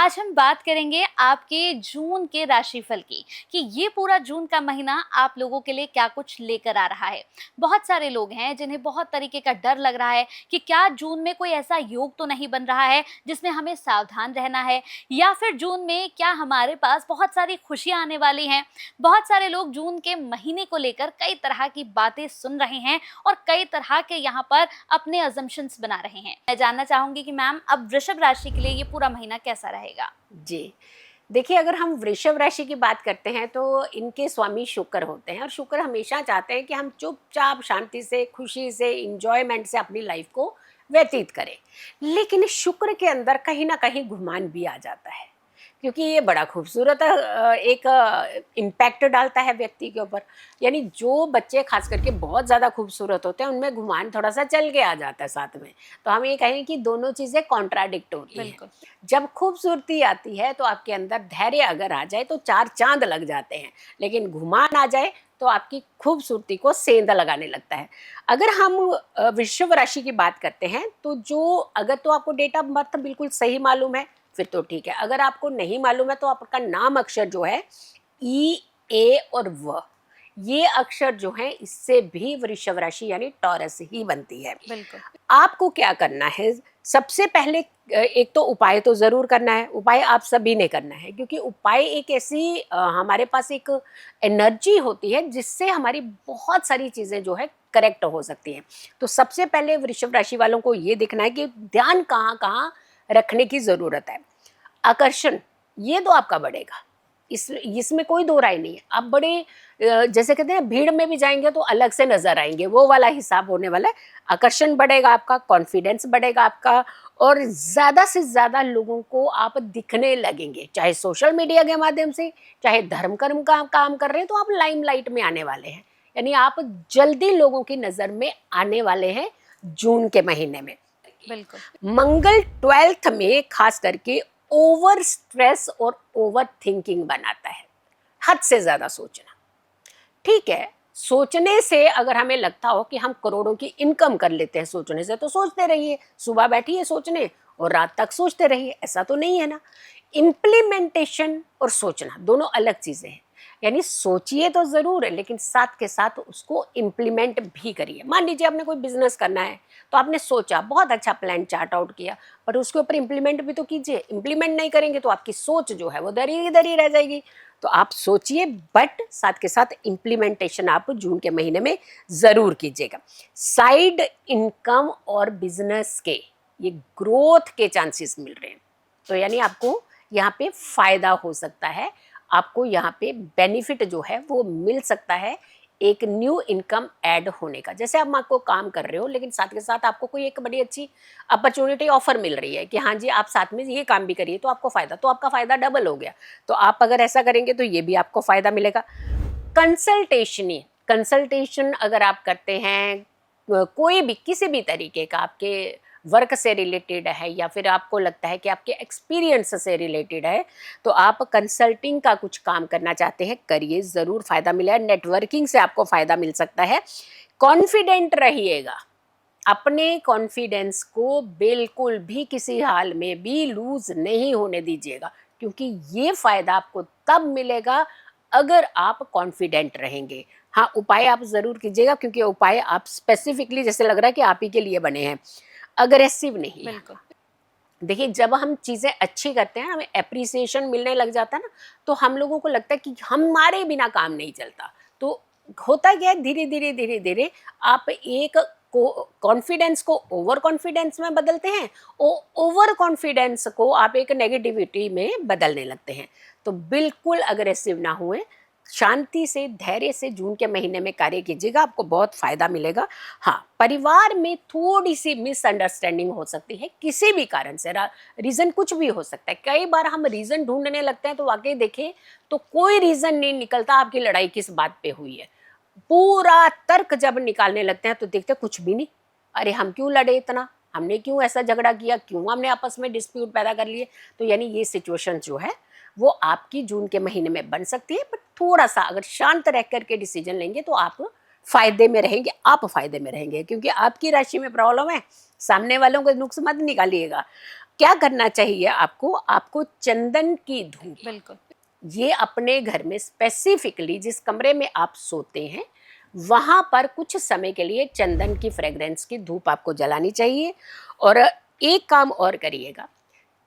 आज हम बात करेंगे आपके जून के राशिफल की कि ये पूरा जून का महीना आप लोगों के लिए क्या कुछ लेकर आ रहा है। बहुत सारे लोग हैं जिन्हें बहुत तरीके का डर लग रहा है कि क्या जून में कोई ऐसा योग तो नहीं बन रहा है जिसमें हमें सावधान रहना है, या फिर जून में क्या हमारे पास बहुत सारी खुशियां आने वाली हैं। बहुत सारे लोग जून के महीने को लेकर कई तरह की बातें सुन रहे हैं और कई तरह के यहाँ पर अपने अजम्पशंस बना रहे हैं। मैं जानना चाहूंगी कि मैम, अब वृषभ राशि के लिए ये पूरा महीना कैसा रहेगा। जी। देखिए, अगर हम वृषभ राशि की बात करते हैं तो इनके स्वामी शुक्र होते हैं और शुक्र हमेशा चाहते हैं कि हम चुपचाप शांति से, खुशी से, इंजॉयमेंट से अपनी लाइफ को व्यतीत करें। लेकिन शुक्र के अंदर कहीं ना कहीं गुमान भी आ जाता है, क्योंकि ये बड़ा खूबसूरत एक इम्पैक्ट डालता है व्यक्ति के ऊपर। यानी जो बच्चे खास करके बहुत ज़्यादा खूबसूरत होते हैं उनमें गुमान थोड़ा सा चल के आ जाता है साथ में। तो हम ये कहें कि दोनों चीज़ें कॉन्ट्राडिक्टोरी हैं। बिल्कुल। जब खूबसूरती आती है तो आपके अंदर धैर्य अगर आ जाए तो चार चांद लग जाते हैं, लेकिन घुमान आ जाए तो आपकी खूबसूरती को सेंधा लगाने लगता है। अगर हम वृषभ राशि की बात करते हैं तो जो अगर तो आपको डेट ऑफ बर्थ बिल्कुल सही मालूम है फिर तो ठीक है। अगर आपको नहीं मालूम है तो आपका नाम अक्षर जो है ई, ए और व, ये अक्षर जो है इससे भी वृषभ राशि यानी टॉरस ही बनती है। बिल्कुल। आपको क्या करना है, सबसे पहले एक तो उपाय तो ज़रूर करना है। उपाय आप सभी ने करना है, क्योंकि उपाय एक ऐसी हमारे पास एक एनर्जी होती है जिससे हमारी बहुत सारी चीज़ें जो है करेक्ट हो सकती हैं। तो सबसे पहले वृषभ राशि वालों को ये देखना है कि ध्यान कहाँ कहाँ रखने की ज़रूरत है। आकर्षण, ये तो आपका बढ़ेगा, इसमें कोई दो राय नहीं है। आप बड़े जैसे कहते हैं भीड़ में भी जाएंगे तो अलग से नजर आएंगे, वो वाला हिसाब होने वाला है। आकर्षण बढ़ेगा आपका, कॉन्फिडेंस बढ़ेगा आपका, और ज़्यादा से ज़्यादा लोगों को आप दिखने लगेंगे, चाहे सोशल मीडिया के माध्यम से, चाहे धर्म कर्म का काम कर रहे हैं तो आप लाइमलाइट में आने वाले हैं। यानी आप जल्दी लोगों की नज़र में आने वाले हैं जून के महीने में। बिल्कुल। मंगल 12th में खास करके ओवर स्ट्रेस और ओवर थिंकिंग बनाता है, हद से ज्यादा सोचना। ठीक है, सोचने से अगर हमें लगता हो कि हम करोड़ों की इनकम कर लेते हैं सोचने से, तो सोचते रहिए, सुबह बैठिए सोचने और रात तक सोचते रहिए, ऐसा तो नहीं है ना। इम्प्लीमेंटेशन और सोचना दोनों अलग चीजें हैं। यानी सोचिए तो जरूर है, लेकिन साथ के साथ उसको इम्प्लीमेंट भी करिए। मान लीजिए आपने कोई बिजनेस करना है, तो आपने सोचा, बहुत अच्छा प्लान चार्ट आउट किया, पर उसके ऊपर इम्प्लीमेंट भी तो कीजिए। इम्प्लीमेंट नहीं करेंगे तो आपकी सोच जो है वो दरी रह जाएगी। तो आप सोचिए, बट साथ के साथ इम्प्लीमेंटेशन आप जून के महीने में ज़रूर कीजिएगा। साइड इनकम और बिजनेस के ये ग्रोथ के चांसेस मिल रहे हैं, तो यानी आपको यहाँ पे फायदा हो सकता है, आपको यहाँ पे बेनिफिट जो है वो मिल सकता है एक न्यू इनकम ऐड होने का। जैसे आप आपको काम कर रहे हो, लेकिन साथ के साथ आपको कोई एक बड़ी अच्छी अपॉर्चुनिटी ऑफर मिल रही है कि हाँ जी आप साथ में ये काम भी करिए, तो आपको फायदा, तो आपका फायदा डबल हो गया। तो आप अगर ऐसा करेंगे तो ये भी आपको फायदा मिलेगा। कंसल्टेशन अगर आप करते हैं, कोई भी किसी भी तरीके का आपके वर्क से रिलेटेड है या फिर आपको लगता है कि आपके एक्सपीरियंस से रिलेटेड है, तो आप कंसल्टिंग का कुछ काम करना चाहते हैं, करिए, ज़रूर फ़ायदा मिलेगा। नेटवर्किंग से आपको फ़ायदा मिल सकता है। कॉन्फिडेंट रहिएगा, अपने कॉन्फिडेंस को बिल्कुल भी किसी हाल में भी लूज़ नहीं होने दीजिएगा, क्योंकि ये फ़ायदा आपको तब मिलेगा अगर आप कॉन्फिडेंट रहेंगे। हाँ, उपाय आप ज़रूर कीजिएगा, क्योंकि उपाय आप स्पेसिफिकली जैसे लग रहा है कि आप ही के लिए बने हैं। अग्रेसिव नहीं है। बिल्कुल। देखिए, जब हम चीज़ें अच्छी करते हैं, हमें एप्रिसिएशन मिलने लग जाता है ना, तो हम लोगों को लगता है कि हमारे बिना काम नहीं चलता। तो होता क्या है, धीरे धीरे धीरे धीरे आप एक को कॉन्फिडेंस को ओवर कॉन्फिडेंस में बदलते हैं, और ओवर कॉन्फिडेंस को आप एक नेगेटिविटी में बदलने लगते हैं। तो बिल्कुल अग्रेसिव ना हुए, शांति से, धैर्य से जून के महीने में कार्य कीजिएगा, आपको बहुत फायदा मिलेगा। हाँ, परिवार में थोड़ी सी मिसअंडरस्टैंडिंग हो सकती है किसी भी कारण से, रीजन कुछ भी हो सकता है। कई बार हम रीजन ढूंढने लगते हैं तो वाकई देखें तो कोई रीजन नहीं निकलता आपकी लड़ाई किस बात पे हुई है। पूरा तर्क जब निकालने लगते हैं तो देखते हैं कुछ भी नहीं। अरे हम क्यों लड़े इतना, हमने क्यों ऐसा झगड़ा किया, क्यों हमने आपस में डिस्प्यूट पैदा कर लिए। तो यानी ये सिचुएशन जो है वो आपकी जून के महीने में बन सकती है, बट थोड़ा सा अगर शांत रह करके डिसीजन लेंगे तो आप फायदे में रहेंगे, आप फायदे में रहेंगे, क्योंकि आपकी राशि में प्रॉब्लम है, सामने वालों को नुक्स मत निकालिएगा। क्या करना चाहिए आपको? आपको चंदन की धूप, बिल्कुल। ये अपने घर में स्पेसिफिकली जिस कमरे में आप सोते हैं वहाँ पर कुछ समय के लिए चंदन की फ्रेग्रेंस की धूप आपको जलानी चाहिए। और एक काम और करिएगा,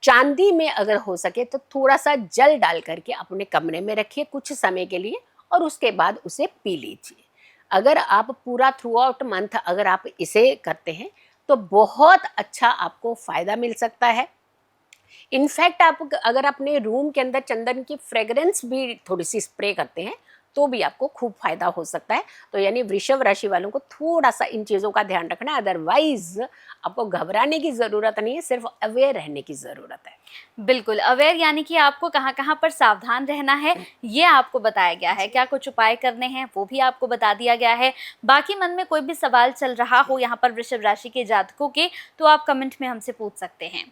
चांदी में अगर हो सके तो थोड़ा सा जल डाल करके अपने कमरे में रखिए कुछ समय के लिए, और उसके बाद उसे पी लीजिए। अगर आप पूरा थ्रू आउट मंथ अगर आप इसे करते हैं तो बहुत अच्छा आपको फ़ायदा मिल सकता है। इनफैक्ट आप अगर अपने रूम के अंदर चंदन की फ्रेग्रेंस भी थोड़ी सी स्प्रे करते हैं तो भी आपको खूब फायदा हो सकता है। तो यानी वृषभ राशि वालों को थोड़ा सा इन चीज़ों का ध्यान रखना है, अदरवाइज आपको घबराने की ज़रूरत नहीं है, सिर्फ अवेयर रहने की ज़रूरत है। बिल्कुल, अवेयर यानी कि आपको कहाँ-कहाँ पर सावधान रहना है, ये आपको बताया गया है। क्या कुछ उपाय करने हैं, वो भी आपको बता दिया गया है। बाकी मन में कोई भी सवाल चल रहा हो यहाँ पर वृषभ राशि के जातकों के, तो आप कमेंट में हमसे पूछ सकते हैं।